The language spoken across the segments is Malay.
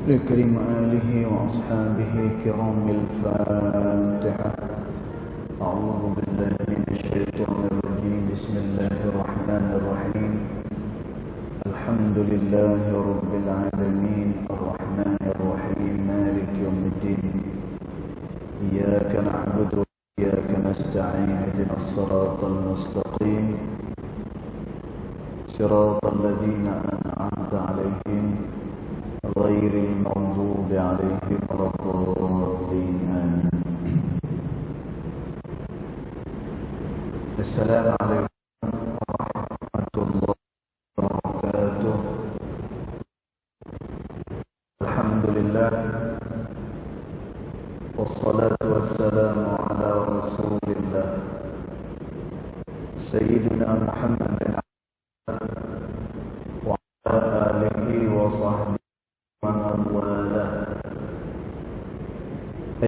لكريم آله وأصحابه كرام الفاتحة. أعوذ بالله من الشيطان الرجيم. بسم الله الرحمن الرحيم. الحمد لله رب العالمين الرحمن الرحيم مالك يوم الدين. إياك نعبد وإياك نستعين. اهدنا الصراط المستقيم صراط الذين أنعمت عليهم غير المغضوب عليهم ولا الضالين. آمين. السلام عليكم ورحمة الله وبركاته. الحمد لله والصلاة والسلام على رسول الله سيدنا محمد وعلى آله وصحبه ومن والاه.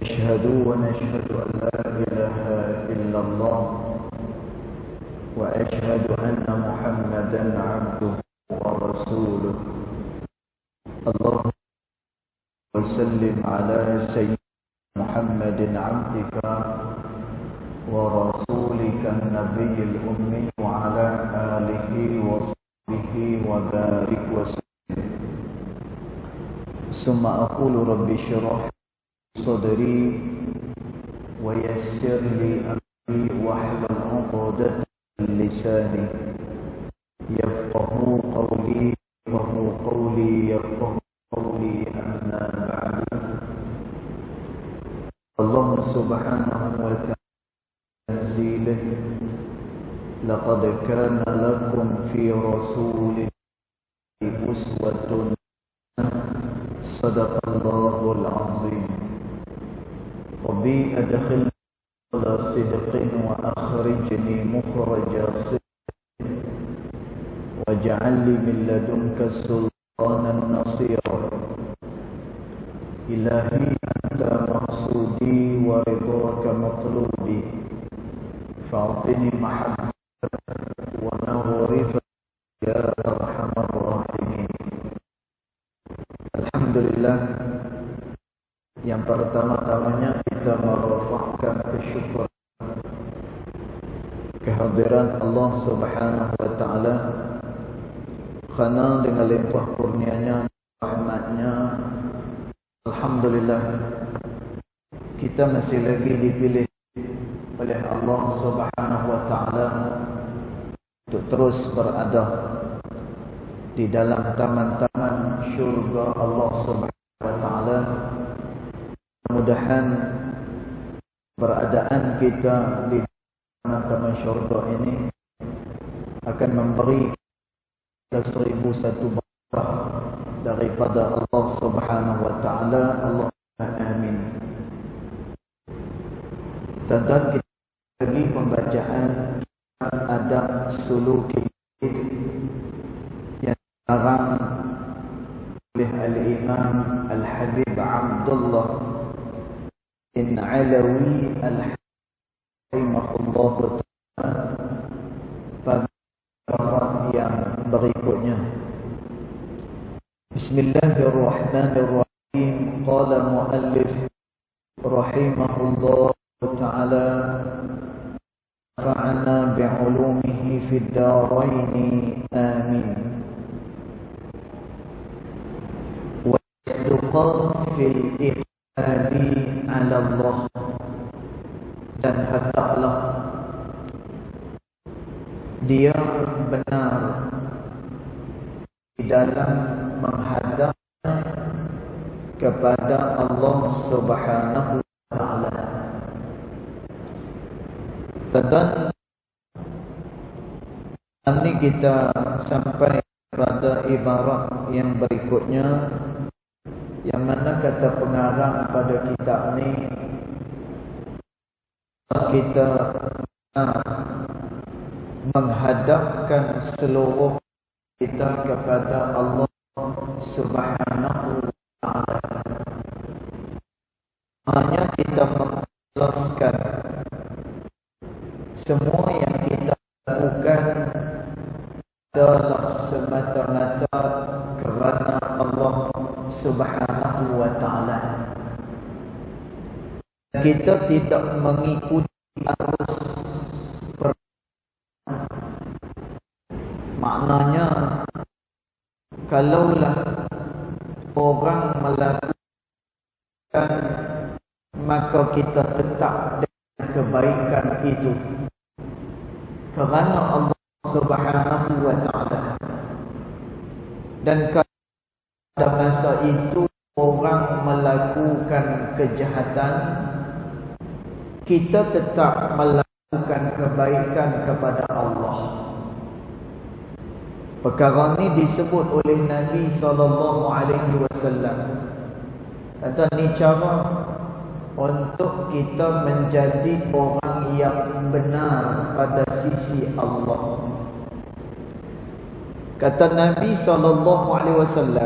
أشهد ونشهد أن لا إله إلا الله وأشهد أن محمدا عبده ورسوله. اللهم وسلم على سيدنا محمد عبدك ورسولك النبي الأمي وعلى آله وصحبه وبارك وسلم. ثم أقول رب اشرح صدري ويسر لي أمري واحلل عقدة من لساني يفقهوا قولي يفقهوا قولي. أما بعد. الله سبحانه وتعالى تنزيله لقد كان لكم في رسول الله أسوة صدق الله العظيم. ربي أدخلني على صدق وأخرجني مخرج صدق واجعل لي من لدنك سلطانا نصيرا. إلهي أنت مقصودي ورضاك مطلوبي فأعطني محبتك ومغفرتك يا أرحم الراحمين. Alhamdulillah, yang pertama-tamanya kita merafakkan kesyukuran kehadiran Allah Subhanahu wa taala, karena dengan limpah kurnianya, rahmatnya, alhamdulillah kita masih lagi dipilih oleh Allah Subhanahu wa taala untuk terus berada di dalam taman-taman syurga Allah Subhanahu wa taala. Mudah-mudahan beradaan kita di taman-taman syurga ini akan memberi kita 1001 berkah daripada Allah Subhanahu wa taala. Allahumma amin. Tentang kita lagi pembacaan adab suluki yang dikarang oleh Al-Imam Al-Habib Abdullah bin Alawi Al-Rahimahullah pada bab yang berikutnya. Bismillahirrahmanirrahim. Qala muallif rahimahullah ta'ala fa'ana bi'ulumihi fid daraini amin. Wa yasduqa fil iqbali ala Allah, dan hendaklah dia benar di dalam menghadap kepada Allah Subhanahu wa taala. Dan nanti kita sampai pada ibarat yang berikutnya, yang mana kata pengarang pada kitab ni, kita menghadapkan seluruh kita kepada Allah Subhanahu wa taala. Hanya kita mengikhlaskan semua yang kita lakukan adalah semata-mata kerana Allah Subhanahu wa ta'ala. Kita tidak mengikuti arus maknanya, kalaulah orang melakukan, maka kita tetap dengan kebaikan itu kerana Allah Subhanahu wa ta'ala. Dan pada masa itu orang melakukan kejahatan, kita tetap melakukan kebaikan kepada Allah. Perkara ini disebut oleh Nabi SAW. Kata ni cara untuk kita menjadi orang yang benar pada sisi Allah. Kata Nabi SAW,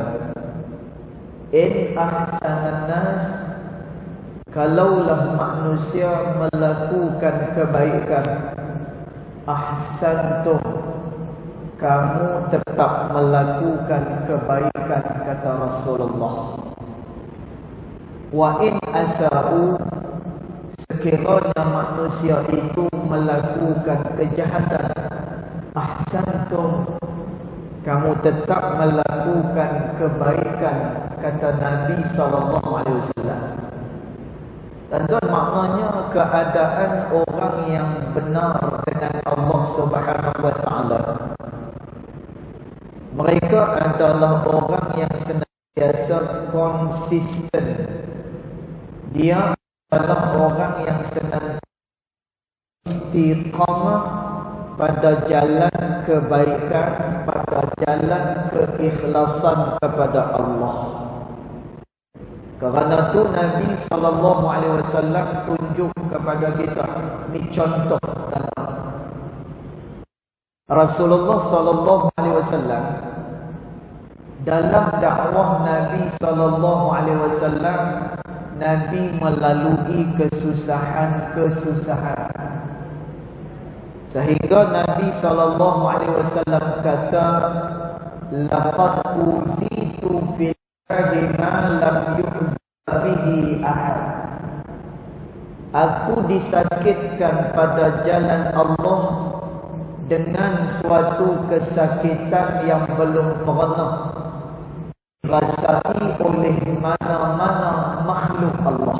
in ahsanan nas, kalaulah manusia melakukan kebaikan, ahsantum, kamu tetap melakukan kebaikan, kata Rasulullah. Wa in asa'u, sekiranya manusia itu melakukan kejahatan, ahsantum, kamu tetap melakukan kebaikan, kata Nabi SAW. Tuan-tuan, maknanya keadaan orang yang benar dengan Allah Subhanahu wa ta'ala, mereka adalah orang yang senantiasa konsisten. Dia adalah orang yang senantiasa istiqamah pada jalan kebaikan, pada jalan keikhlasan kepada Allah. Kerana tu Nabi SAW tunjuk kepada kita, ni contoh. Rasulullah SAW dalam dakwah Nabi SAW, Nabi melalui kesusahan-kesusahan, sehingga Nabi SAW kata, laqad uzitu fil bima lam yu'za bihi ahad. Aku disakitkan pada jalan Allah dengan suatu kesakitan yang belum pernah dirasai oleh mana-mana makhluk Allah.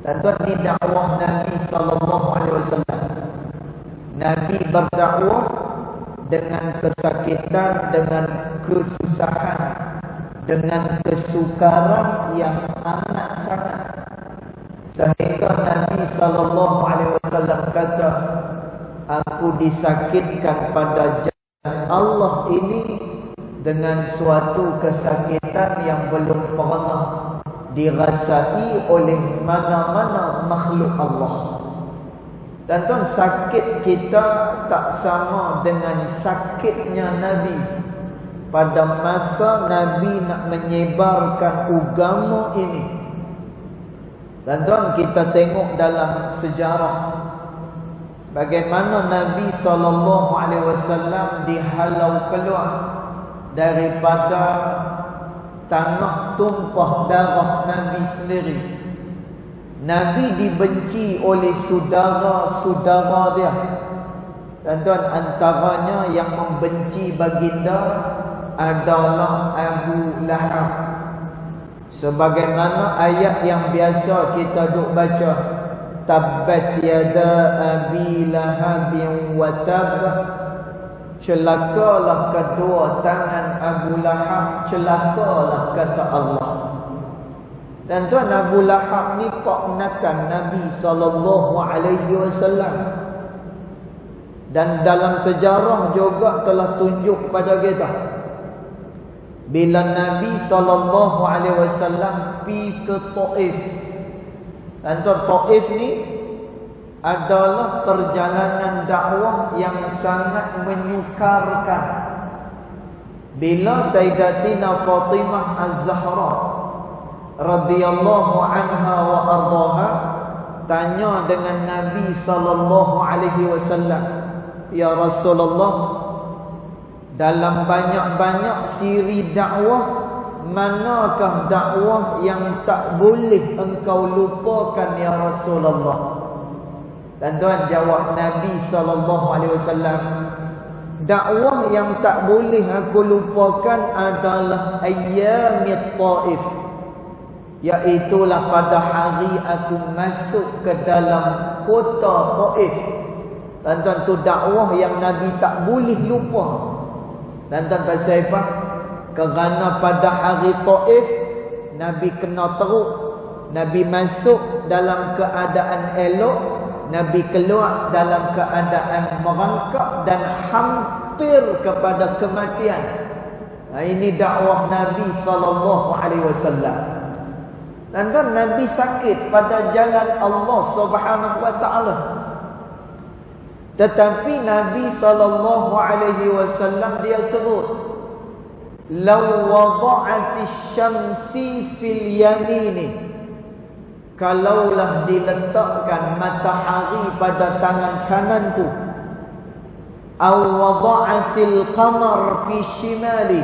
Dan tuan, di dakwah Nabi SAW, Nabi berdakwah dengan kesakitan, dengan kesusahan, dengan kesukaran yang amat sangat, sehingga Nabi SAW kata, aku disakitkan pada jalan Allah ini dengan suatu kesakitan yang belum pernah dirasai oleh mana-mana makhluk Allah. Dan tuan, sakit kita tak sama dengan sakitnya Nabi pada masa Nabi nak menyebarkan agama ini. Dan tuan, kita tengok dalam sejarah bagaimana Nabi SAW dihalau keluar daripada tanah tumpah darah Nabi sendiri. Nabi dibenci oleh saudara-saudara dia. Dan tuan, antaranya yang membenci baginda adalah Abu Lahab. Sebagaimana ayat yang biasa kita duk baca, tabbat yada abi lahabin wa tab, celakalah kedua tangan Abu Lahab, celakalah, kata Allah. Dan tuan, Abu Lahab ni ponakan Nabi SAW. Dan dalam sejarah juga telah tunjuk pada kita, bila Nabi SAW pergi ke Taif. Dan tuan, Taif ni adalah perjalanan dakwah yang sangat menyukarkan. Bila Sayyidatina Fatimah Az-Zahra radhiyallahu anha wa ardaha tanya dengan Nabi SAW, ya Rasulullah, dalam banyak-banyak siri dakwah manakah dakwah yang tak boleh engkau lupakan ya Rasulullah? Dan tuan jawab Nabi SAW, dakwah yang tak boleh aku lupakan adalah ayyamit Taif, iaitulah pada hari aku masuk ke dalam kota Taif. Dan tuan, tu dakwah yang Nabi tak boleh lupa. Dan tuan, pasal apa? Kerana pada hari Taif Nabi kena teruk, Nabi masuk dalam keadaan elok, Nabi keluar dalam keadaan merangkak dan hampir kepada kematian. Ini dakwah Nabi SAW. Dan tuan, Nabi sakit pada jalan Allah Subhanahu wa taala. Tetapi Nabi SAW dia sebut, law wada'atis syamsi fil yamini, kalaulah diletakkan matahari pada tangan kananku, aw wada'atil qamar fi shimali,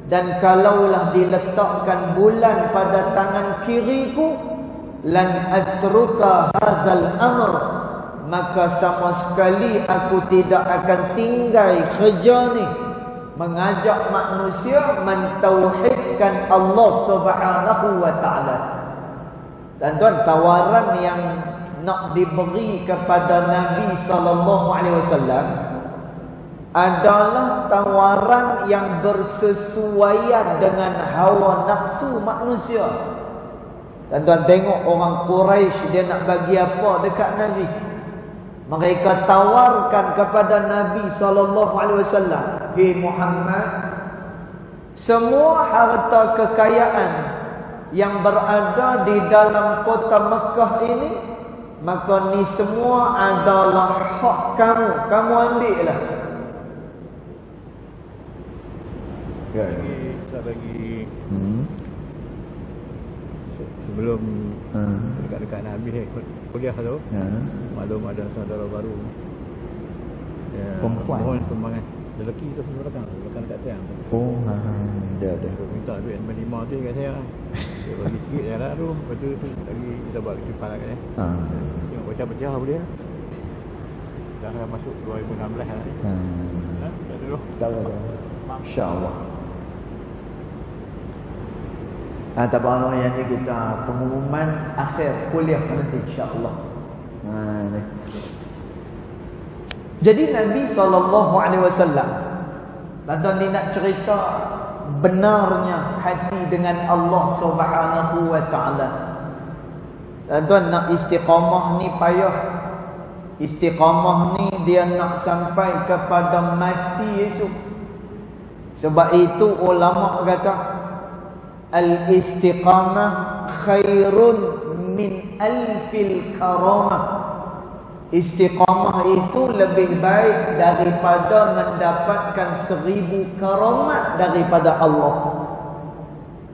dan kalaulah diletakkan bulan pada tangan kiriku, lan atruka hadzal amr, maka sama sekali aku tidak akan tinggal kerja ni, mengajak manusia mentauhidkan Allah Subhanahu wa taala. Dan tuan, tawaran yang nak diberi kepada Nabi SAW adalah tawaran yang bersesuaian dengan hawa nafsu manusia. Dan tuan tengok orang Quraisy, dia nak bagi apa dekat Nabi? Mereka tawarkan kepada Nabi SAW, "Hei Muhammad, semua harta kekayaan yang berada di dalam kota Mekah ini, maka ni semua adalah hak kamu. Kamu ambillah." Ya, kita bagi sebelum dekat-dekat nak habis kuliah tu, maklum ada saudara baru. Ya, perempuan. Mohon sumbangan. Lelaki tu belakang dekat tiang. Oh, ada. Dia minta duit nombor 5 tu kat saya. Dia bagi sikit je lah tu. Lepas tu lagi kita buat kecipan kat dia. Tengok pecah-pecah boleh lah. Dah masuk 2016 lah ni. Tak dulu. InsyaAllah. Tak apa, yang ni kita pengumuman akhir kuliah nanti insyaAllah. Jadi Nabi SAW, tuan ni nak cerita benarnya hati dengan Allah Subhanahu wa taala. Tuan nak istiqamah ni payah. Istiqamah ni dia nak sampai kepada mati esok. Sebab itu ulama kata, al-istiqamah khairun min alfil karamah. Istiqamah itu lebih baik daripada mendapatkan 1000 karamat daripada Allah.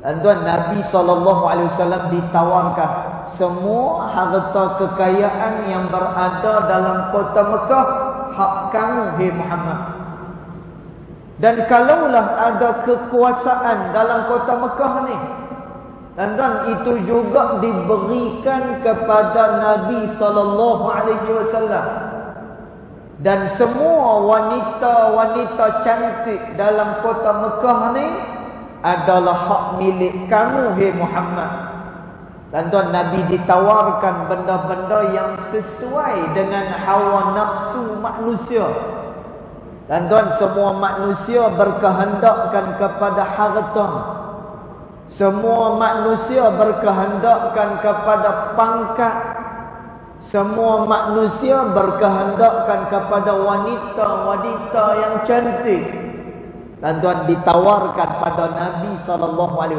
Dan tuan, Nabi SAW ditawarkan semua harta kekayaan yang berada dalam kota Mekah, hak kamu, hei Muhammad. Dan kalaulah ada kekuasaan dalam kota Mekah ni, dan itu juga diberikan kepada Nabi SAW. Dan semua wanita-wanita cantik dalam kota Mekah ni adalah hak milik kamu, hei Muhammad. Dan Nabi ditawarkan benda-benda yang sesuai dengan hawa nafsu manusia. Dan semua manusia berkehendakkan kepada harta. Semua manusia berkehendakkan kepada pangkat. Semua manusia berkehendakkan kepada wanita-wanita yang cantik. Dan ditawarkan pada Nabi SAW.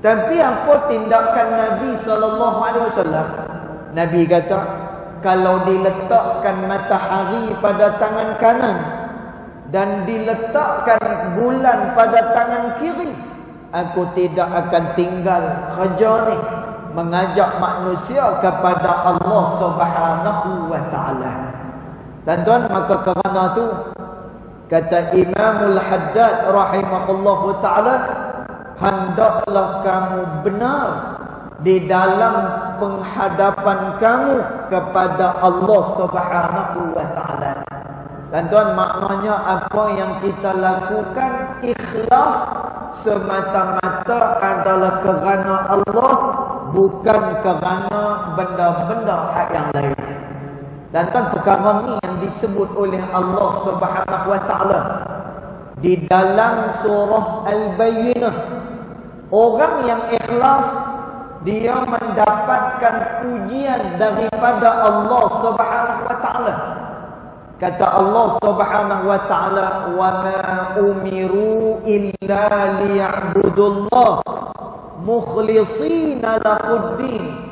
Tapi apa tindakan Nabi SAW? Nabi kata, kalau diletakkan matahari pada tangan kanan dan diletakkan bulan pada tangan kiri, aku tidak akan tinggal kerja ni, mengajak manusia kepada Allah Subhanahu wa taala. Dan maka kerana tu kata Imamul Haddad rahimahullahu taala, hendaklah kamu benar di dalam penghadapan kamu kepada Allah Subhanahu wa taala. Tuan-tuan, maknanya apa yang kita lakukan ikhlas semata-mata adalah kerana Allah, bukan kerana benda-benda hak yang lain. Dan kan perkara ni yang disebut oleh Allah Subhanahu wa taala di dalam surah Al-Bayyinah. Orang yang ikhlas, dia mendapatkan pujian daripada Allah Subhanahu wa taala. Kata Allah Subhanahu wa taala, "Wa ma umiru illa liya'budullah mukhlishina lahuddin."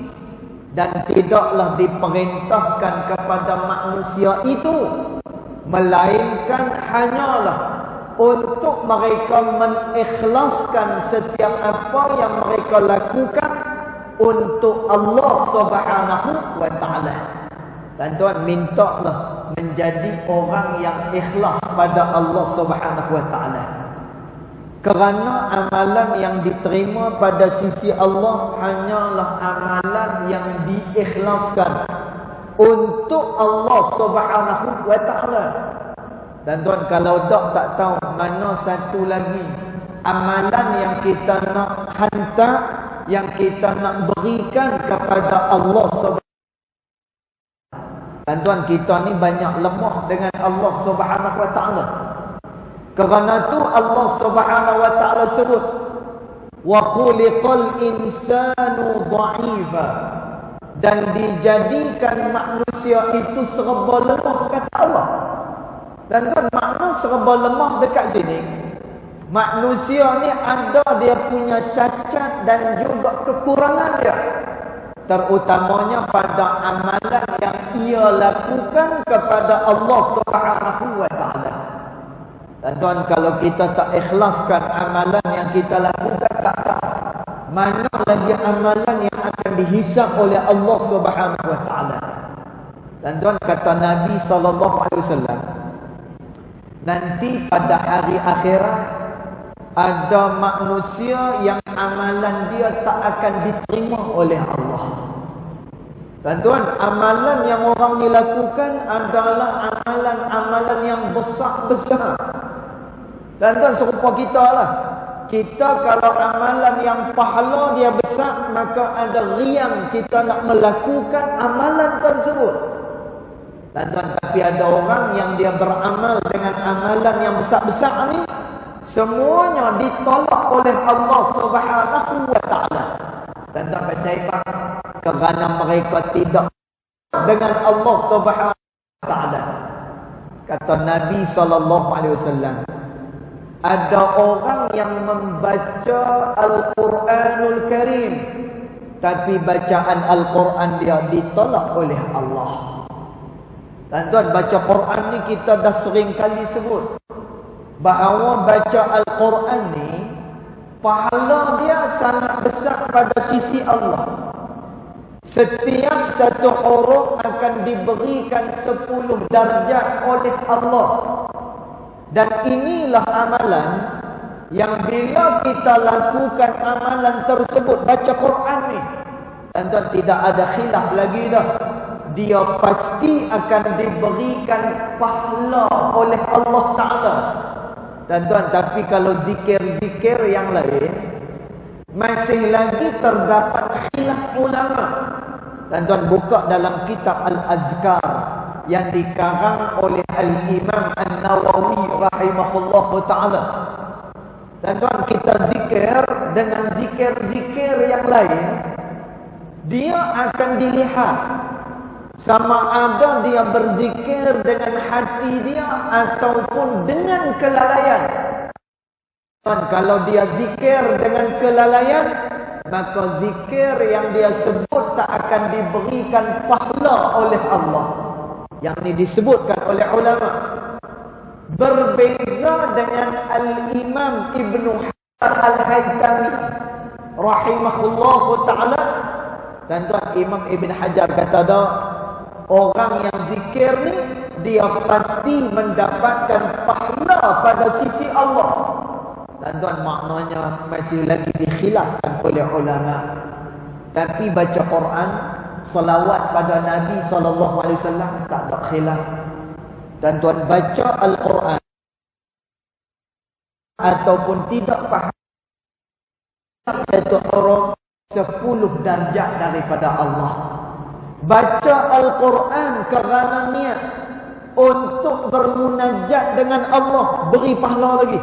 Dan tidaklah diperintahkan kepada manusia itu melainkan hanyalah untuk mereka mengikhlaskan setiap apa yang mereka lakukan untuk Allah Subhanahu wa taala. Tuan-tuan, mintalah menjadi orang yang ikhlas pada Allah Subhanahu wa taala. Kerana amalan yang diterima pada sisi Allah hanyalah amalan yang diikhlaskan untuk Allah Subhanahu wa taala. Dan tuan, kalau tak tahu mana satu lagi amalan yang kita nak hantar, yang kita nak berikan kepada Allah Subhanahu. Dan tuan, kita ni banyak lemah dengan Allah Subhanahu wa taala. Kerana tu Allah Subhanahu wa taala sebut, wa khuliqal insanu dha'ifa, dan dijadikan manusia itu serba lemah, kata Allah. Dan kan makna serba lemah dekat sini, manusia ni ada dia punya cacat dan juga kekurangan dia, terutamanya pada amalan yang ia lakukan kepada Allah Subhanahu wa taala. Dan tuan, kalau kita tak ikhlaskan amalan yang kita lakukan, tak tahu mana lagi amalan yang akan dihisap oleh Allah Subhanahu wa taala. Dan tuan, kata Nabi sallallahu alaihi wasallam, nanti pada hari akhirat ada manusia yang amalan dia tak akan diterima oleh Allah. Dan tuan, amalan yang orang dilakukan adalah amalan-amalan yang besar-besar. Dan tuan, serupa kita lah. Kita kalau amalan yang pahala dia besar, maka ada riang kita nak melakukan amalan tersebut. Dan tuan, tapi ada orang yang dia beramal dengan amalan yang besar-besar ni, semuanya ditolak oleh Allah Subhanahu wa taala. Dan tuan, pasal kerana mereka tidak dengan Allah Subhanahu wa taala. Kata Nabi sallallahu alaihi wasallam, ada orang yang membaca Al-Quranul Karim, tapi bacaan Al-Quran dia ditolak oleh Allah. Dan tuan, baca Quran ni kita dah sering kali sebut bahawa baca Al-Quran ni pahala dia sangat besar pada sisi Allah. Setiap satu huruf akan diberikan 10 darjat oleh Allah. Dan inilah amalan yang bila kita lakukan amalan tersebut, baca Quran ni, dan tuan, tidak ada khilaf lagi dah, dia pasti akan diberikan pahala oleh Allah Ta'ala. Dan tuan, tapi kalau zikir-zikir yang lain, masih lagi terdapat khilaf ulama. Dan tuan, buka dalam kitab Al-Azkar yang dikarang oleh Al-Imam An-Nawawi rahimahullahu ta'ala. Dan tuan, kita zikir dengan zikir-zikir yang lain, dia akan dilihat sama ada dia berzikir dengan hati dia ataupun dengan kelalaian. Tuan, kalau dia zikir dengan kelalaian, maka zikir yang dia sebut tak akan diberikan pahala oleh Allah. Yang ini disebutkan oleh ulama. Berbeza dengan Al-Imam Ibn Hajar Al-Haytami rahimahullahu ta'ala. Dan tuan, Imam Ibn Hajar kata dah, orang yang zikir ni, dia pasti mendapatkan pahala pada sisi Allah. Tuan-tuan, maknanya masih lagi dikhilafkan oleh ulama. Tapi baca Quran, salawat pada Nabi SAW tak ada khilaf. Tuan-tuan, baca Al-Quran ataupun tidak faham satu orang 10 darjat daripada Allah. Baca Al-Quran kerana niat untuk bermunajat dengan Allah, beri pahala lagi.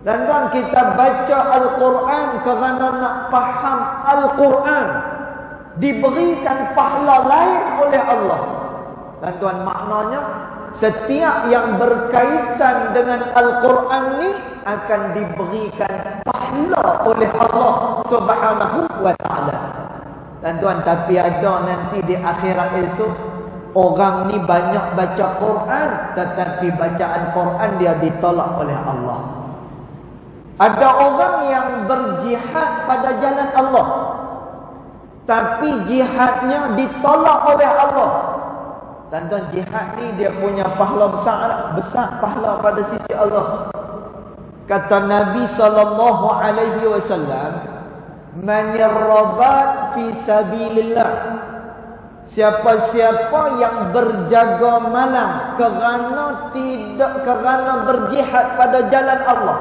Dan tuan, kita baca Al-Quran kerana nak faham Al-Quran, diberikan pahala lain oleh Allah. Dan tuan, maknanya setiap yang berkaitan dengan Al-Quran ni akan diberikan pahala oleh Allah Subhanahu wa ta'ala. Dan tuan, tapi ada nanti di akhirat esok, orang ni banyak baca Quran, tetapi bacaan Quran dia ditolak oleh Allah. Ada orang yang berjihad pada jalan Allah, tapi jihadnya ditolak oleh Allah. Tuan-tuan, jihad ni dia punya pahala besar pahala pada sisi Allah. Kata Nabi SAW, man yarrabat fi sabilillah, siapa-siapa yang berjaga malam kerana berjihad pada jalan Allah.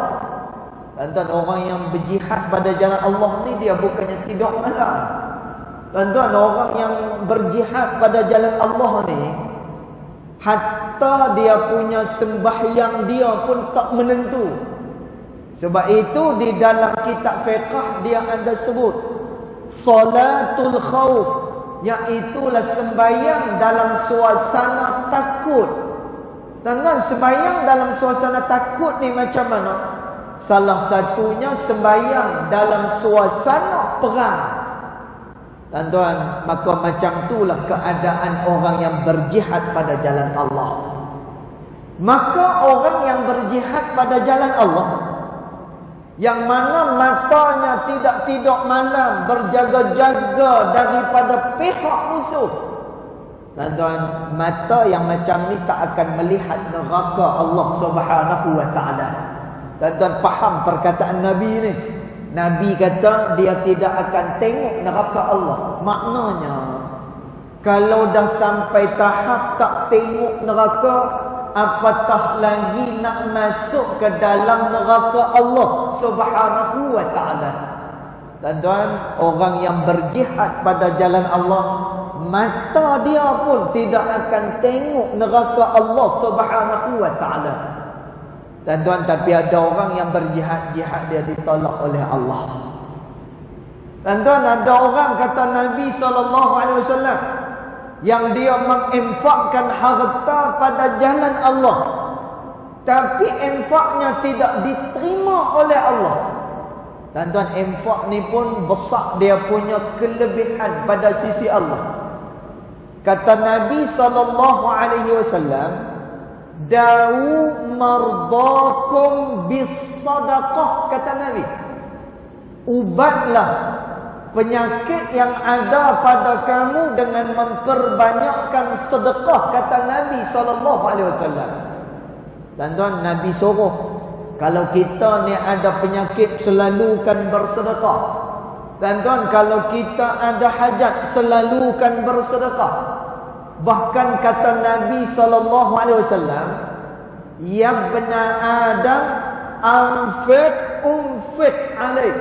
Tuan-tuan, orang yang berjihad pada jalan Allah ni dia bukannya tidur malam. Tuan-tuan, orang yang berjihad pada jalan Allah ni, hatta dia punya sembahyang dia pun tak menentu. Sebab itu di dalam kitab fiqh dia ada sebut salatul khauf, iaitulah sembahyang dalam suasana takut. Tuan-tuan, sembahyang dalam suasana takut ni macam mana? Salah satunya sembahyang dalam suasana perang. Tuan-tuan, maka macam itulah keadaan orang yang berjihad pada jalan Allah. Maka orang yang berjihad pada jalan Allah, yang mana matanya tidak tidur malam, berjaga-jaga daripada pihak musuh. Tuan-tuan, mata yang macam ni tak akan melihat neraka Allah Subhanahu wa ta'ala. Tuan-tuan, faham perkataan Nabi ni? Nabi kata dia tidak akan tengok neraka Allah. Maknanya, kalau dah sampai tahap tak tengok neraka, apatah lagi nak masuk ke dalam neraka Allah Subhanahu wa ta'ala. Tuan-tuan, orang yang berjihad pada jalan Allah, mata dia pun tidak akan tengok neraka Allah Subhanahu wa ta'ala. Tuan-tuan, tapi ada orang yang berjihad, jihad dia ditolak oleh Allah. Tuan-tuan, ada orang kata Nabi SAW yang dia menginfakkan harta pada jalan Allah, tapi infaknya tidak diterima oleh Allah. Tuan-tuan, infak ni pun besar dia punya kelebihan pada sisi Allah. Kata Nabi SAW, Da'u mardakum bis-sadaqah, kata Nabi. Ubatlah penyakit yang ada pada kamu dengan memperbanyakkan sedekah, kata Nabi SAW. Tuan-tuan, Nabi suruh, kalau kita ni ada penyakit, selalukan bersedekah. Tuan-tuan, kalau kita ada hajat, selalukan bersedekah. Bahkan kata Nabi SAW, ya bena Adam, unfiq alaik.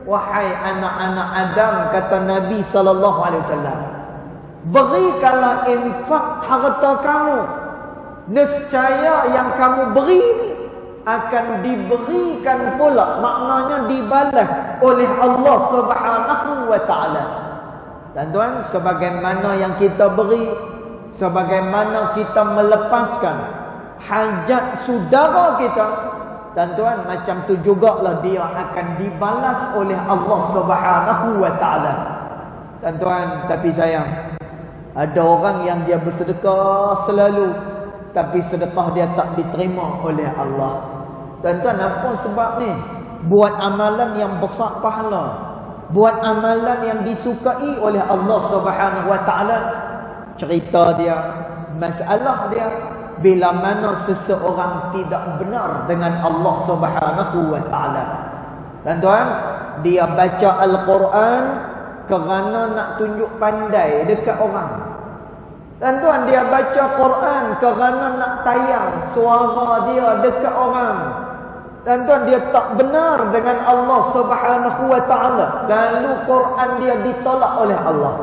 Wahai anak-anak Adam, kata Nabi SAW, berikanlah infak harta kamu. Nescaya yang kamu beri ni akan diberikan pula, maknanya dibalas oleh Allah Subhanahu wa ta'ala. Tuan-tuan, sebagaimana yang kita beri, sebagaimana kita melepaskan hajat saudara kita, tuan-tuan, macam tu jugalah dia akan dibalas oleh Allah Subhanahu wa ta'ala. Tuan-tuan, tapi sayang, ada orang yang dia bersedekah selalu, tapi sedekah dia tak diterima oleh Allah. Tuan-tuan, apa sebab ni? Buat amalan yang besar pahala, buat amalan yang disukai oleh Allah Subhanahu wa ta'ala. Cerita dia, masalah dia, bila mana seseorang tidak benar dengan Allah Subhanahu wa taala. Tuan-tuan, dia baca Al-Quran kerana nak tunjuk pandai dekat orang. Tuan-tuan, dia baca Quran kerana nak tayang suara dia dekat orang. Tuan-tuan, dia tak benar dengan Allah Subhanahu wa taala. Lalu Quran dia ditolak oleh Allah.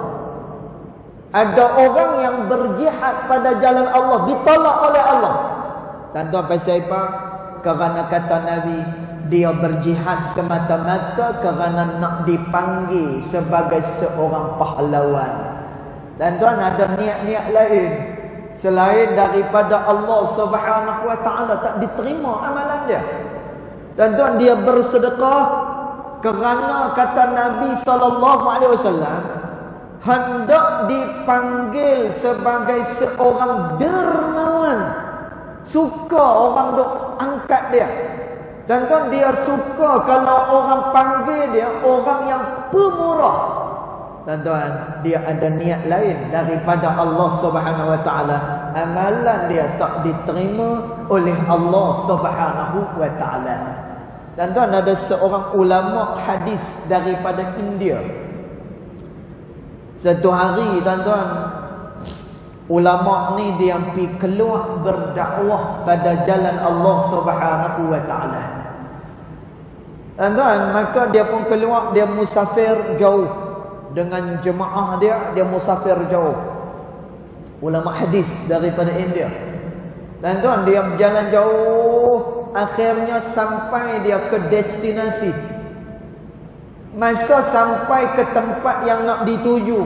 Ada orang yang berjihad pada jalan Allah ditolak oleh Allah. Tuan-tuan, pasal apa? Kerana kata Nabi, dia berjihad semata-mata kerana nak dipanggil sebagai seorang pahlawan. Tuan-tuan, ada niat-niat lain selain daripada Allah Subhanahu wa taala, tak diterima amalan dia. Tuan-tuan, dia bersedekah kerana kata Nabi SAW hendak dipanggil sebagai seorang dermawan. Suka orang duk angkat dia. Tuan-tuan, dia suka kalau orang panggil dia orang yang pemurah. Tuan-tuan, dia ada niat lain daripada Allah Subhanahu wa taala. Amalan dia tak diterima oleh Allah Subhanahu wa taala. Tuan-tuan, ada seorang ulama hadis daripada India. Satu hari, tuan-tuan, ulama ni dia pergi keluar berdakwah pada jalan Allah Subhanahu wa taala. Tuan-tuan, maka dia pun keluar, dia musafir jauh dengan jemaah dia musafir jauh. Ulama hadis daripada India. Tuan-tuan, dia berjalan jauh, akhirnya sampai dia ke destinasi. Masa sampai ke tempat yang nak dituju,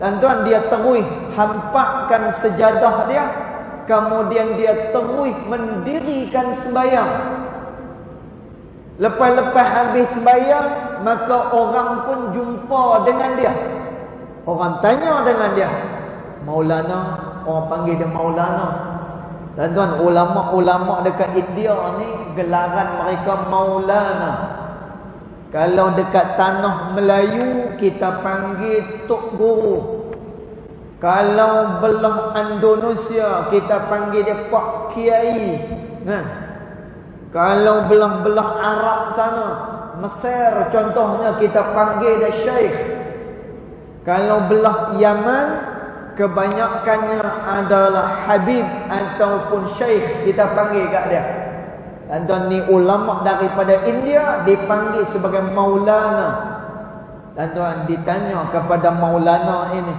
tuan-tuan, dia terus hampakkan sejadah dia, kemudian dia terus mendirikan sembahyang. Lepas-lepas habis sembahyang, maka orang pun jumpa dengan dia. Orang tanya dengan dia, Maulana, orang panggil dia Maulana. Tuan-tuan, ulama-ulama dekat India ni gelaran mereka Maulana. Kalau dekat tanah Melayu kita panggil Tok Guru. Kalau belah Indonesia kita panggil dia Pak Kiai. Kalau belah-belah Arab sana, Mesir contohnya, kita panggil dia Syekh. Kalau belah Yaman, kebanyakannya adalah Habib ataupun Syekh, kita panggil kat dia. Tuan-tuan, ni ulama daripada India dipanggil sebagai Maulana. Tuan-tuan, ditanya kepada Maulana ini,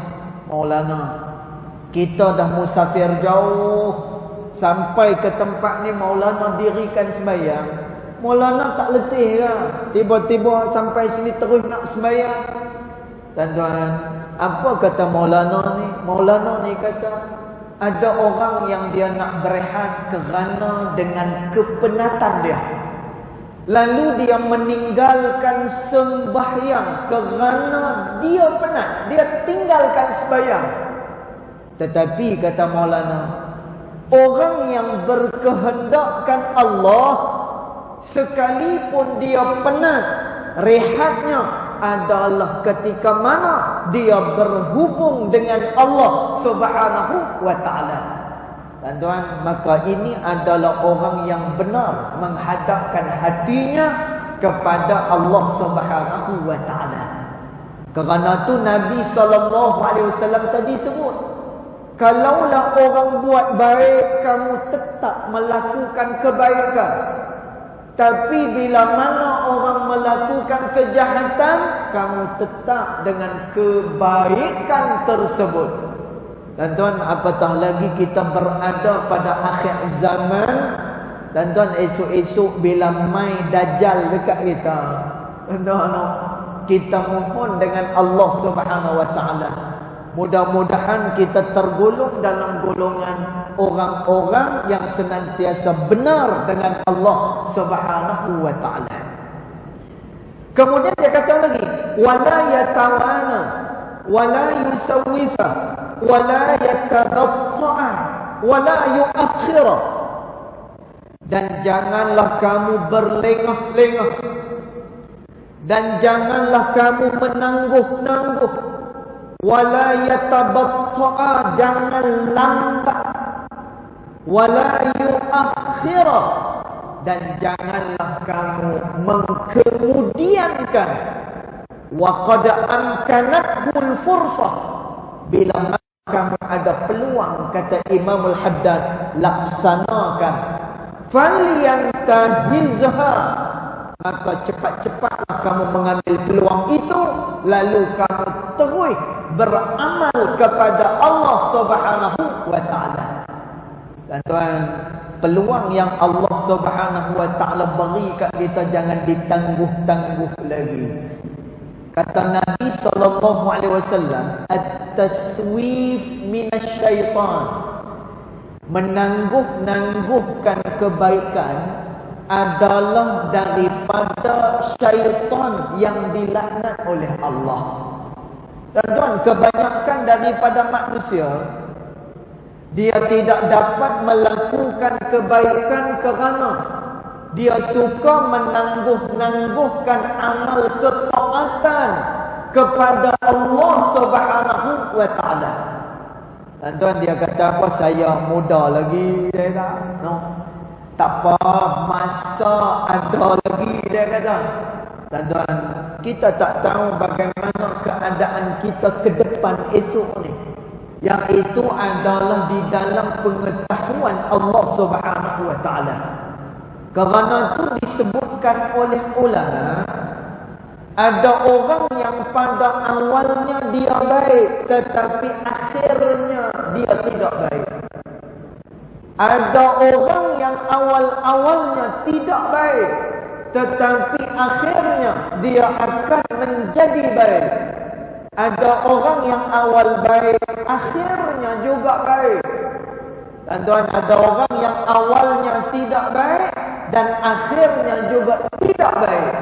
Maulana, kita dah musafir jauh sampai ke tempat ni, Maulana dirikan sembahyang. Maulana tak letih ke? Tiba-tiba sampai sini terus nak sembahyang. Tuan-tuan, apa kata Maulana ni? Maulana ni kata, ada orang yang dia nak berehat kerana dengan kepenatan dia. Lalu dia meninggalkan sembahyang kerana dia penat. Dia tinggalkan sembahyang. Tetapi kata Maulana, orang yang berkehendakkan Allah, sekalipun dia penat, rehatnya adalah ketika mana dia berhubung dengan Allah Subhanahu wa taala. Tuan-tuan, maka ini adalah orang yang benar menghadapkan hatinya kepada Allah Subhanahu wa taala. Kerana tu Nabi SAW tadi sebut, kalaulah orang buat baik, kamu tetap melakukan kebaikan. Tapi bila mana orang melakukan kejahatan, kamu tetap dengan kebaikan tersebut. Tuan-tuan, apatah lagi kita berada pada akhir zaman. Tuan-tuan, esok-esok bila mai Dajjal dekat kita, kita mohon dengan Allah Subhanahu wa taala, mudah-mudahan kita tergolong dalam golongan orang-orang yang senantiasa benar dengan Allah Subhanahu wa taala. Kemudian dia kata lagi, wala yatawana wala yusawwifa wala yatabatta'a wala yuakhira. Dan janganlah kamu berlengah-lengah, dan janganlah kamu menangguh-nangguh, wala yatabatta'a, jangan lambat, wala yuakhirah, dan janganlah kamu mengkemudiankan, wa qad amkanatul fursah, bila mana kamu ada peluang, kata Imam Al-Haddad, laksanakan. Falyantahizha, maka cepat-cepatlah kamu mengambil peluang itu, lalu kamu terus beramal kepada Allah Subhanahu wa taala. Tuan-tuan, peluang yang Allah Subhanahu wa taala beri kat kita jangan ditangguh-tangguh lagi. Kata Nabi sallallahu alaihi wasallam, at-taswif minasyaitan, menangguh-nangguhkan kebaikan adalah daripada syaitan yang dilaknat oleh Allah. Dan tuan, kebanyakan daripada manusia, dia tidak dapat melakukan kebaikan kerana dia suka menangguh-nangguhkan amal ketaatan kepada Allah Subhanahu wa taala. Dan tuan, dia kata apa? Saya muda lagi, dia kata. No. Tak apa, masa ada lagi, dia kata. Dan tuan, kita tak tahu bagaimana keadaan kita ke depan esok ni. Yang itu adalah di dalam pengetahuan Allah Subhanahu wa taala. Kerana itu disebutkan oleh ulama, ada orang yang pada awalnya dia baik, tetapi akhirnya dia tidak baik. Ada orang yang awal-awalnya tidak baik, tetapi akhirnya dia akan menjadi baik. Ada orang yang awal baik, akhirnya juga baik. Dan tuan, ada orang yang awalnya tidak baik dan akhirnya juga tidak baik.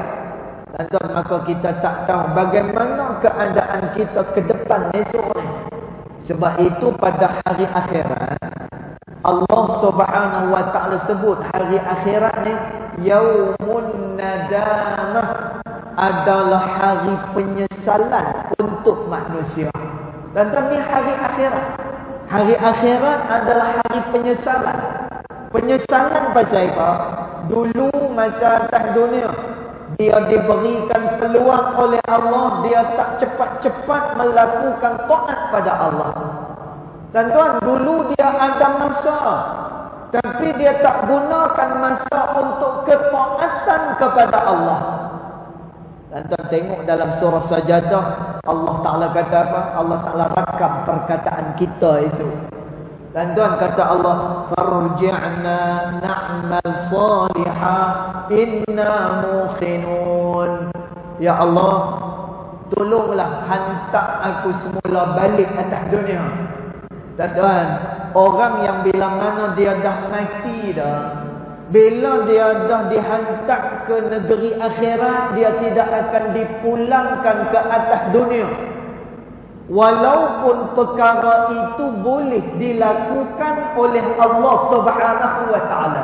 Dan tuan, maka kita tak tahu bagaimana keadaan kita ke depan esok ni. Sebab itu pada hari akhirat, Allah Subhanahu wa taala sebut hari akhirat ni yaumun nadamah, adalah hari penyesalan untuk manusia. Dan tapi hari akhirat, hari akhirat adalah hari penyesalan. Penyesalan pasal apa? Dulu masa atas dunia, dia diberikan peluang oleh Allah, dia tak cepat-cepat melakukan taat pada Allah. Dan tuan, dulu dia ada masa, tapi dia tak gunakan masa untuk ketaatan kepada Allah. Dan tuan tengok dalam surah Sajadah, Allah Ta'ala kata apa? Allah Ta'ala rakam perkataan kita esok. Dan tuan kata Allah, farji'na na'mal salihah inna muqinun. Ya Allah, tolonglah hantar aku semula balik atas dunia. Dan tuan, orang yang bila mana dia dah mati dah, bila dia dah dihantar ke negeri akhirat, dia tidak akan dipulangkan ke atas dunia. Walaupun perkara itu boleh dilakukan oleh Allah Subhanahu wa taala.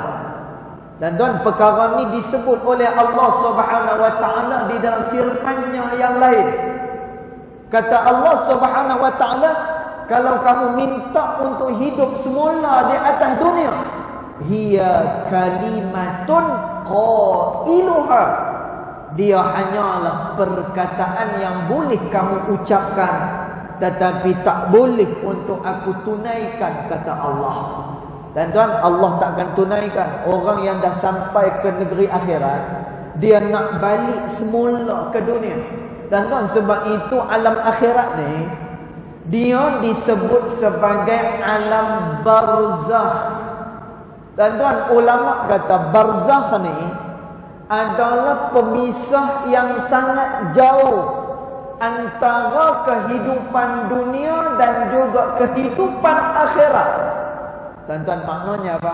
Dan tuan, perkara ni disebut oleh Allah Subhanahu wa taala di dalam firman-Nya yang lain. Kata Allah Subhanahu wa taala, kalau kamu minta untuk hidup semula di atas dunia, hiya kalimatun qailuha, dia hanyalah perkataan yang boleh kamu ucapkan, tetapi tak boleh untuk aku tunaikan, kata Allah. Dan tuan, Allah tak akan tunaikan. Orang yang dah sampai ke negeri akhirat, dia nak balik semula ke dunia. Dan tuan, sebab itu alam akhirat ni, dia disebut sebagai alam barzakh. Dan tuan, ulama kata barzakh ni adalah pemisah yang sangat jauh antara kehidupan dunia dan juga kehidupan akhirat. Dan tuan, maknanya apa?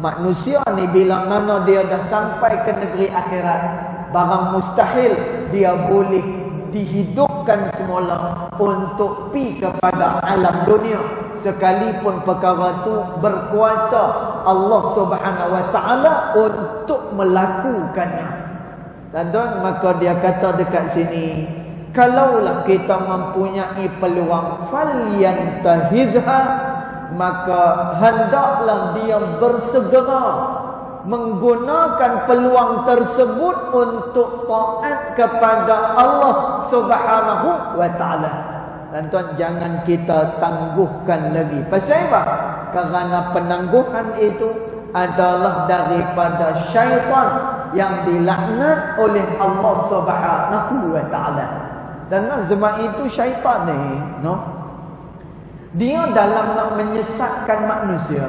Manusia ni bila mana dia dah sampai ke negeri akhirat, barang mustahil dia boleh dihidupkan semula untuk pi kepada alam dunia, sekalipun perkara itu berkuasa Allah Subhanahu wa taala untuk melakukannya. Dan tuan, maka dia kata dekat sini, kalaulah kita mempunyai peluang, falyantahizha, maka hendaklah dia bersegera menggunakan peluang tersebut untuk taat kepada Allah Subhanahu wa taala. Dan tuan, jangan kita tangguhkan lagi. Pasal apa? Kerana penangguhan itu adalah daripada syaitan yang dilaknat oleh Allah Subhanahu wa taala. Dan sebab itu syaitan ni, dia dalam nak menyesatkan manusia,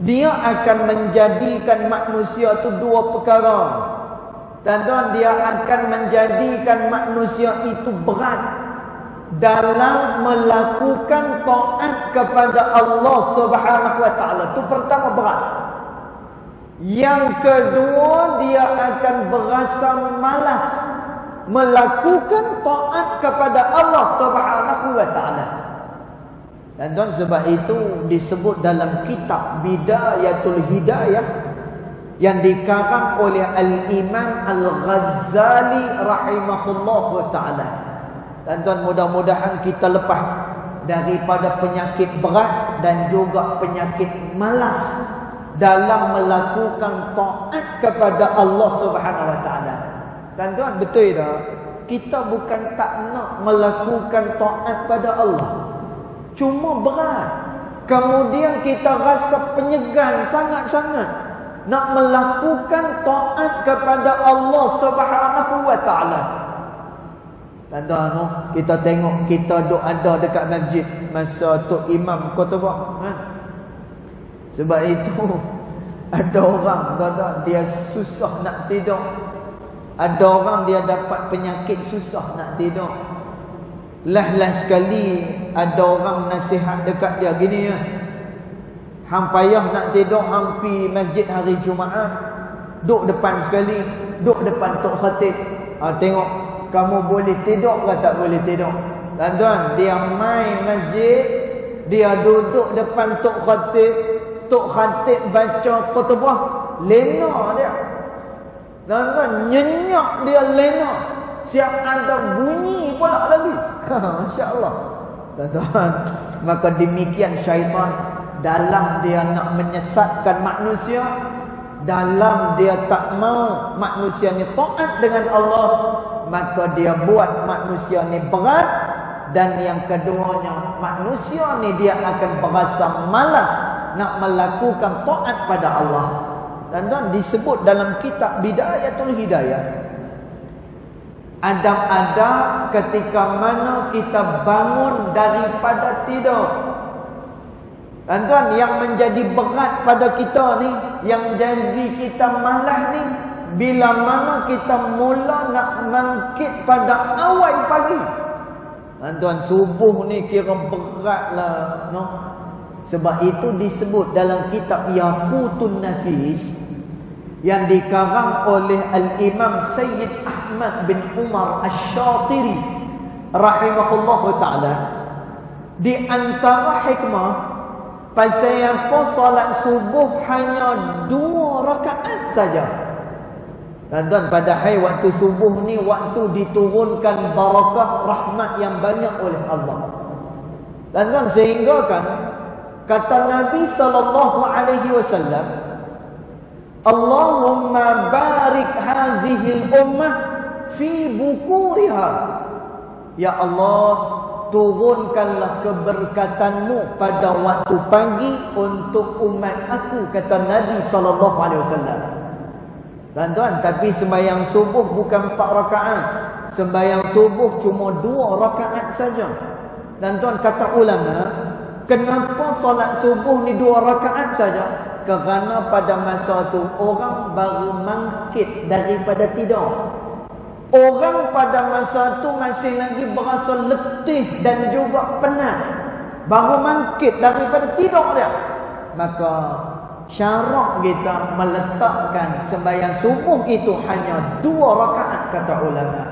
dia akan menjadikan manusia tu dua perkara. Tuan-tuan, dia akan menjadikan manusia itu berat dalam melakukan taat kepada Allah Subhanahu wa taala. Itu pertama, berat. Yang kedua, dia akan berasa malas melakukan taat kepada Allah Subhanahu wa taala. Dan tuan, sebab itu disebut dalam kitab Bidayatul Hidayah yang dikarang oleh Al-Imam Al-Ghazali rahimahullahu ta'ala. Dan tuan, mudah-mudahan kita lepas daripada penyakit berat dan juga penyakit malas dalam melakukan taat kepada Allah Subhanahu wa taala. Dan tuan, betul tak? Kita bukan tak nak melakukan taat pada Allah, cuma berat. Kemudian kita rasa penyegan sangat-sangat nak melakukan taat kepada Allah Subhanahu wa taala. Tuan-tuan, kita tengok, kita duk ada dekat masjid masa Tok Imam khutbah, sebab itu ada orang, tuan-tuan, dia susah nak tidur. Ada orang dia dapat penyakit susah nak tidur. Lah sekali ada orang nasihat dekat dia gini, hang payah nak tidur, hang pi masjid hari Jumaat, duduk depan sekali, duduk depan tok khatib. Tengok kamu boleh tidur ke tak boleh tidur. Tuan-tuan, dia main masjid, dia duduk depan tok khatib baca khutbah, lena dia. Tuan-tuan, nyenyak dia lena. Siap ada bunyi pula lagi. Masya-Allah. Tuan-tuan, maka demikian syaitan dalam dia nak menyesatkan manusia, dalam dia tak mau manusia ni taat dengan Allah, maka dia buat manusia ni berat. Dan yang keduanya, manusia ni dia akan berasa malas nak melakukan taat pada Allah. Dan disebut dalam kitab Bidayatul Hidayah, adab-adab ketika mana kita bangun daripada tidur. Tuan-tuan, yang menjadi berat pada kita ni, yang jadi kita malas ni, bila mana kita mula nak bangkit pada awal pagi. Tuan-tuan, subuh ni kira beratlah, Sebab itu disebut dalam kitab Yaqutun Nafis yang dikarang oleh Al-Imam Sayyid Ahmad bin Umar Asy-Syatiri rahimahullahu ta'ala. Di antara hikmah pasal apa solat subuh hanya 2 rakaat saja. Tuan-tuan, padahal waktu subuh ni waktu diturunkan barakah rahmat yang banyak oleh Allah. Tuan-tuan, sehingga kan kata Nabi sallallahu alaihi wasallam, Allahumma barik hazihil ummah fi bukuriha. Ya Allah, turunkanlah keberkatanmu pada waktu pagi untuk umat aku, kata Nabi sallallahu alaihi wasallam. Tuan-tuan, tapi sembahyang subuh bukan 4 rakaat. Sembahyang subuh cuma 2 rakaat saja. Tuan-tuan, kata ulama, kenapa solat subuh ni 2 rakaat saja? Kerana pada masa tu orang baru bangkit daripada tidur. Orang pada masa tu masih lagi berasa letih dan juga penat, baru bangkit daripada tidur dia. Maka syarak kita meletakkan sembahyang subuh itu hanya 2 rakaat, kata ulama.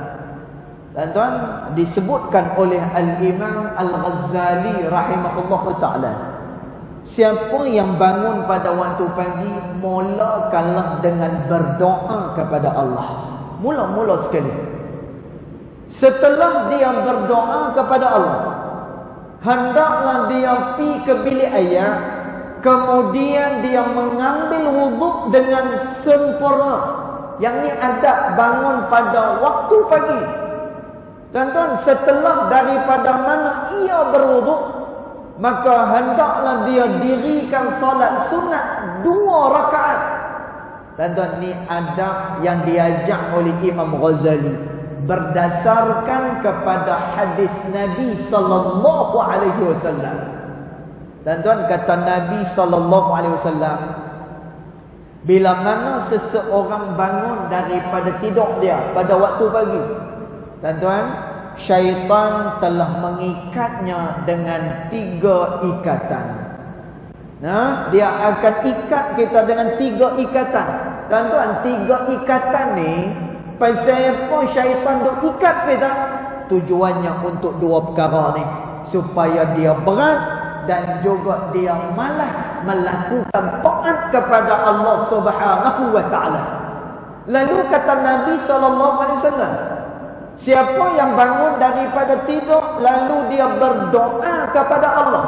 Tuan-tuan, disebutkan oleh Al-Imam Al-Ghazali rahimahullahu ta'ala, siapa yang bangun pada waktu pagi, mulakanlah dengan berdoa kepada Allah. Mula-mula sekali. Setelah dia berdoa kepada Allah, hendaklah dia pi ke bilik air, kemudian dia mengambil wuduk dengan sempurna. Yang ni adab bangun pada waktu pagi. Tuan-tuan, setelah daripada mana ia berwuduk, maka hendaklah dia dirikan solat sunat 2 rakaat. Tuan-tuan, ni adab yang diajak oleh Imam Ghazali berdasarkan kepada hadis Nabi sallallahu alaihi wasallam. Tuan-tuan, kata Nabi sallallahu alaihi wasallam, bila mana seseorang bangun daripada tidur dia pada waktu pagi, tuan-tuan, syaitan telah mengikatnya dengan 3 ikatan. Nah, dia akan ikat kita dengan 3 ikatan. Tuan-tuan, 3 ikatan ni, pasal apa syaitan duk ikat kita? Tujuannya untuk 2 perkara ni, supaya dia berat dan juga dia malas melakukan taat kepada Allah Subhanahu wa taala. Lalu kata Nabi sallallahu alaihi wasallam, siapa yang bangun daripada tidur lalu dia berdoa kepada Allah,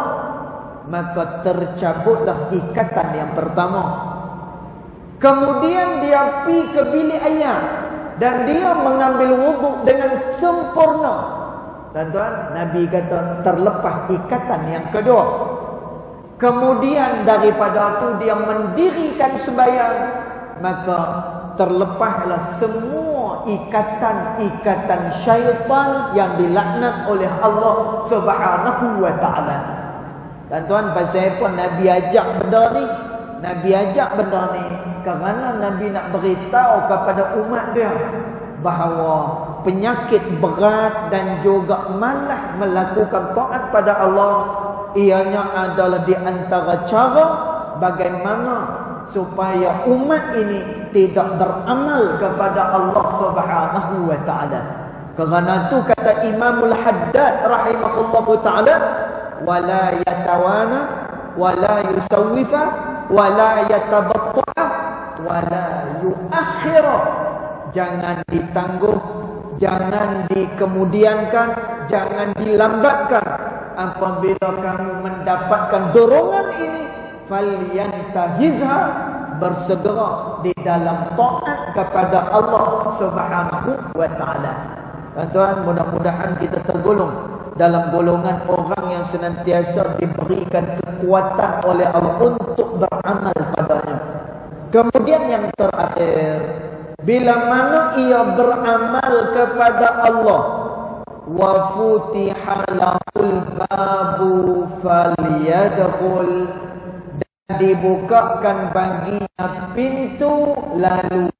maka tercabutlah ikatan yang pertama. Kemudian dia pergi ke bilik air dan dia mengambil wuduk dengan sempurna. Tuan-tuan, Nabi kata terlepas ikatan yang kedua. Kemudian daripada itu dia mendirikan sembahyang, maka terlepaslah semua ikatan-ikatan syaitan yang dilaknat oleh Allah Subhanahu wa taala. Tuan-tuan, pasal apa Nabi ajak benda ni? Nabi ajak benda ni kerana Nabi nak beritahu kepada umat dia bahawa penyakit berat dan juga malas melakukan taat pada Allah, ianya adalah di antara cara bagaimana supaya umat ini tidak beramal kepada Allah Subhanahu wa taala. Kerana itu kata Imamul Haddad rahimahullahu taala, wala yatawana wala yusawwifa wala yatabatta wala yuakhira. Jangan ditangguh, jangan dikemudiankan, jangan dilambatkan. Apabila kamu mendapatkan dorongan ini, falyantahizha, bersegera di dalam taat kepada Allah Subhanahu wa taala. Tuan-tuan, mudah-mudahan kita tergolong dalam golongan orang yang senantiasa diberikan kekuatan oleh Allah untuk beramal padanya. Kemudian yang terakhir, bila mana ia beramal kepada Allah, wa futiha lahul babu falyadkhul, dan dibukakan baginya pintu lalu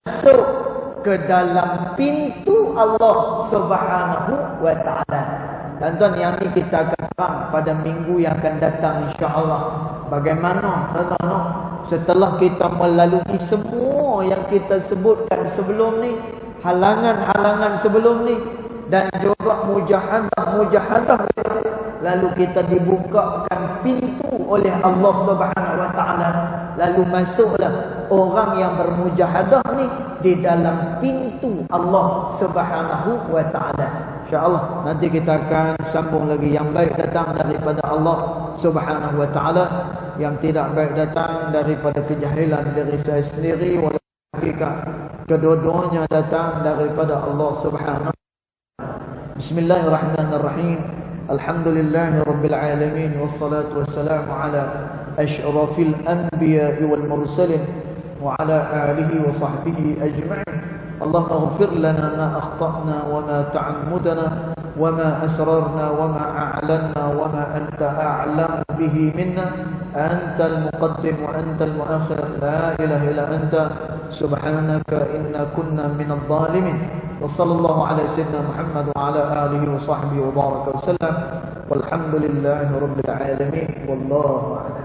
masuk ke dalam pintu Allah Subhanahu wa taala. Tuan-tuan, yang ni kita akan terang pada minggu yang akan datang insya-Allah. Bagaimana tuan-tuan setelah kita melalui semua yang kita sebutkan sebelum ni, halangan-halangan sebelum ni, dan juga mujahadah, lalu kita dibukakan pintu oleh Allah Subhanahu wa taala, lalu masuklah orang yang bermujahadah ni di dalam pintu Allah Subhanahu wa taala. Insya-Allah nanti kita akan sambung lagi. Yang baik datang daripada Allah Subhanahu wa taala, yang tidak baik datang daripada kejahilan diri saya sendiri, walaupun hakikat kedua-duanya datang daripada Allah Subhanahu. Bismillahirrahmanirrahim. Alhamdulillahi rabbil alamin, wassalatu wassalamu ala asyrafil anbiya'i wal mursalin wa ala alihi wa sahbihi ajma'in. Allahumma ighfir lana ma akhta'na wa ma ta'ammudna wa ma asrarna wa ma a'lanna wa ma anta a'lam bihi minna, antal muqaddim wa antal muakhir, la ilaha illa anta subhanaka inna kunna minadh dhalimin. Wa sallallahu ala sayyidina Muhammad wa ala alihi wa sahbihi wa baraka wa sallam, walhamdulillahi rabbil alamin, wallahu a'lam.